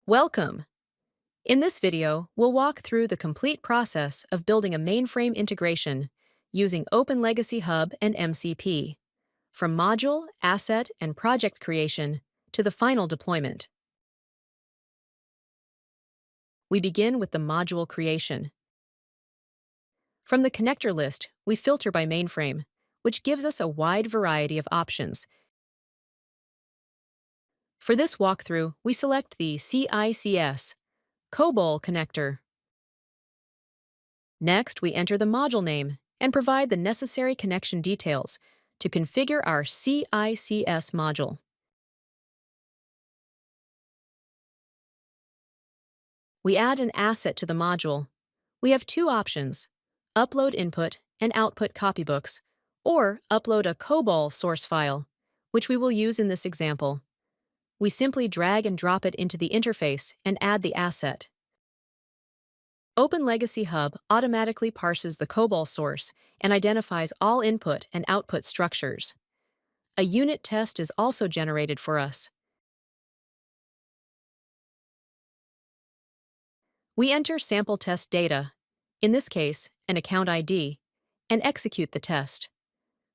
Welcome! In this video, we'll walk through the complete process of building a mainframe integration using OpenLegacy Hub and MCP, from module, asset, and project creation to the final deployment. We begin with the module creation. From the connector list, we filter by mainframe, which gives us a wide variety of options. For this walkthrough, we select the CICS COBOL connector. Next, we enter the module name and provide the necessary connection details to configure our CICS module. We add an asset to the module. We have two options: upload input and output copybooks, or upload a COBOL source file, which we will use in this example. We simply drag and drop it into the interface and add the asset. OpenLegacy Hub automatically parses the COBOL source and identifies all input and output structures. A unit test is also generated for us. We enter sample test data, in this case, an account ID, and execute the test.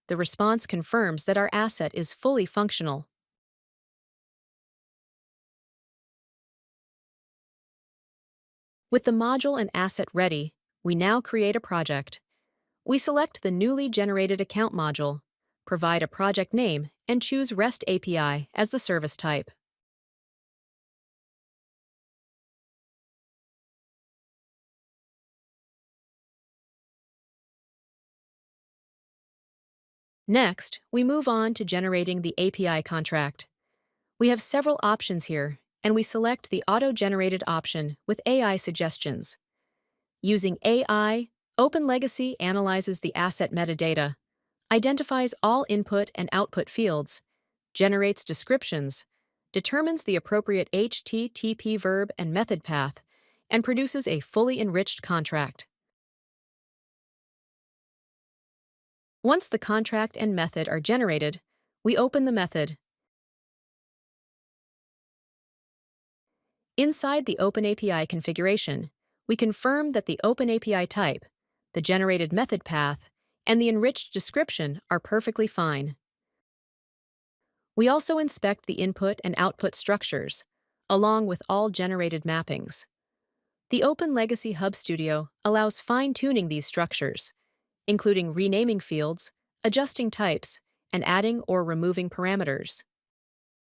The response confirms that our asset is fully functional. With the module and asset ready, we now create a project. We select the newly generated account module, provide a project name, and choose REST API as the service type. Next, we move on to generating the API contract. We have several options here, and we select the auto-generated option with AI suggestions. Using AI, OpenLegacy analyzes the asset metadata, identifies all input and output fields, generates descriptions, determines the appropriate HTTP verb and method path, and produces a fully enriched contract. Once the contract and method are generated, we open the method. Inside the OpenAPI configuration, we confirm that the OpenAPI type, the generated method path, and the enriched description are perfectly fine. We also inspect the input and output structures, along with all generated mappings. The OpenLegacy Hub Studio allows fine-tuning these structures, including renaming fields, adjusting types, and adding or removing parameters.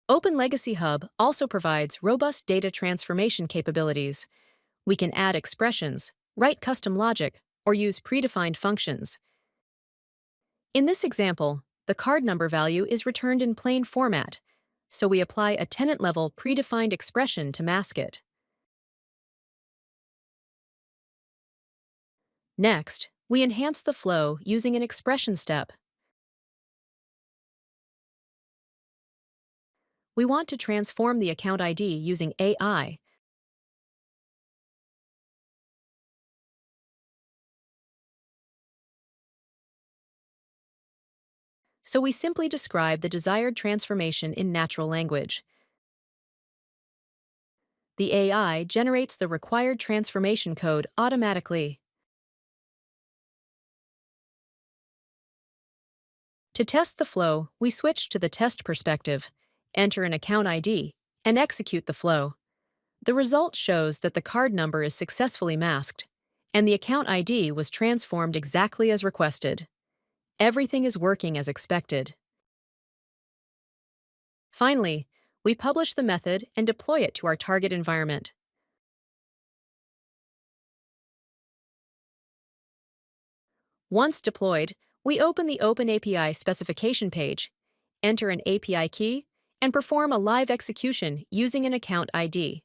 OpenLegacy Hub also provides robust data transformation capabilities. We can add expressions, write custom logic, or use predefined functions. In this example, the card number value is returned in plain format, so we apply a tenant-level predefined expression to mask it. Next, we enhance the flow using an expression step. We want to transform the account ID using AI. So we simply describe the desired transformation in natural language. The AI generates the required transformation code automatically. To test the flow, we switch to the test perspective, enter an account ID, and execute the flow. The result shows that the card number is successfully masked, and the account ID was transformed exactly as requested. Everything is working as expected. Finally, we publish the method and deploy it to our target environment. Once deployed, we open the OpenAPI specification page, enter an API key, and perform a live execution using an account ID.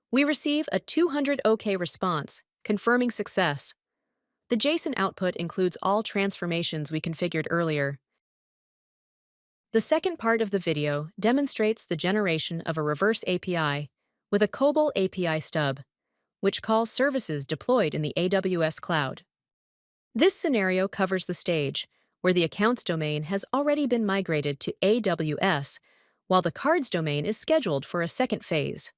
We receive a 200 OK response, confirming success. The JSON output includes all transformations we configured earlier. The second part of the video demonstrates the generation of a reverse API with a COBOL API stub, which calls services deployed in the AWS cloud. This scenario covers the stage where the accounts domain has already been migrated to AWS, while the cards domain is scheduled for a second phase.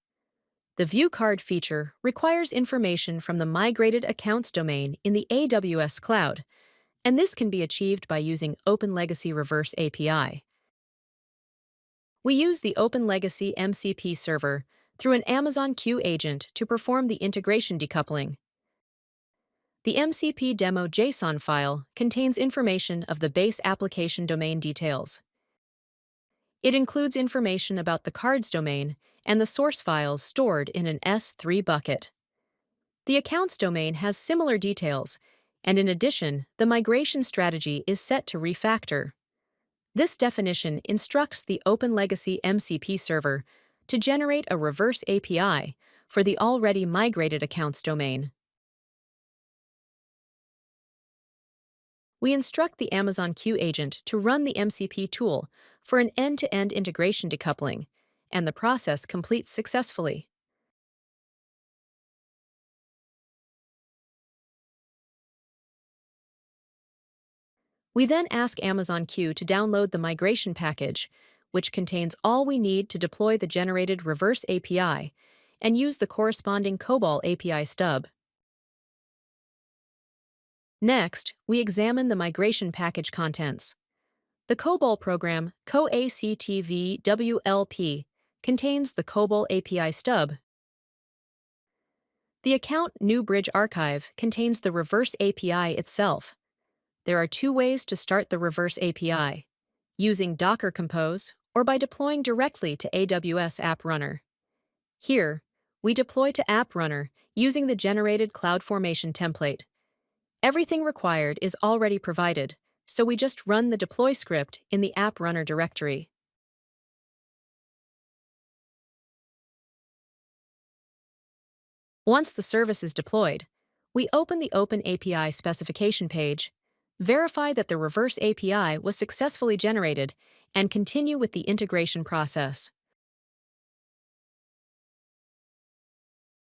The View Card feature requires information from the migrated accounts domain in the AWS cloud, and this can be achieved by using OpenLegacy Reverse API. We use the OpenLegacy MCP server through an Amazon Q agent to perform the integration decoupling. The MCP demo JSON file contains information of the base application domain details. It includes information about the cards domain and the source files stored in an S3 bucket. The accounts domain has similar details, and in addition, the migration strategy is set to refactor. This definition instructs the OpenLegacy MCP server to generate a reverse API for the already migrated accounts domain. We instruct the Amazon Q agent to run the MCP tool for an end-to-end integration decoupling, and the process completes successfully. We then ask Amazon Q to download the migration package, which contains all we need to deploy the generated reverse API, and use the corresponding COBOL API stub. Next, we examine the migration package contents. The COBOL program COACTVWLP contains the COBOL API stub. The account New Bridge archive contains the reverse API itself. There are two ways to start the reverse API: using Docker Compose or by deploying directly to AWS App Runner. Here, we deploy to App Runner using the generated CloudFormation template. Everything required is already provided, so we just run the deploy script in the App Runner directory. Once the service is deployed, we open the OpenAPI specification page, verify that the reverse API was successfully generated, and continue with the integration process.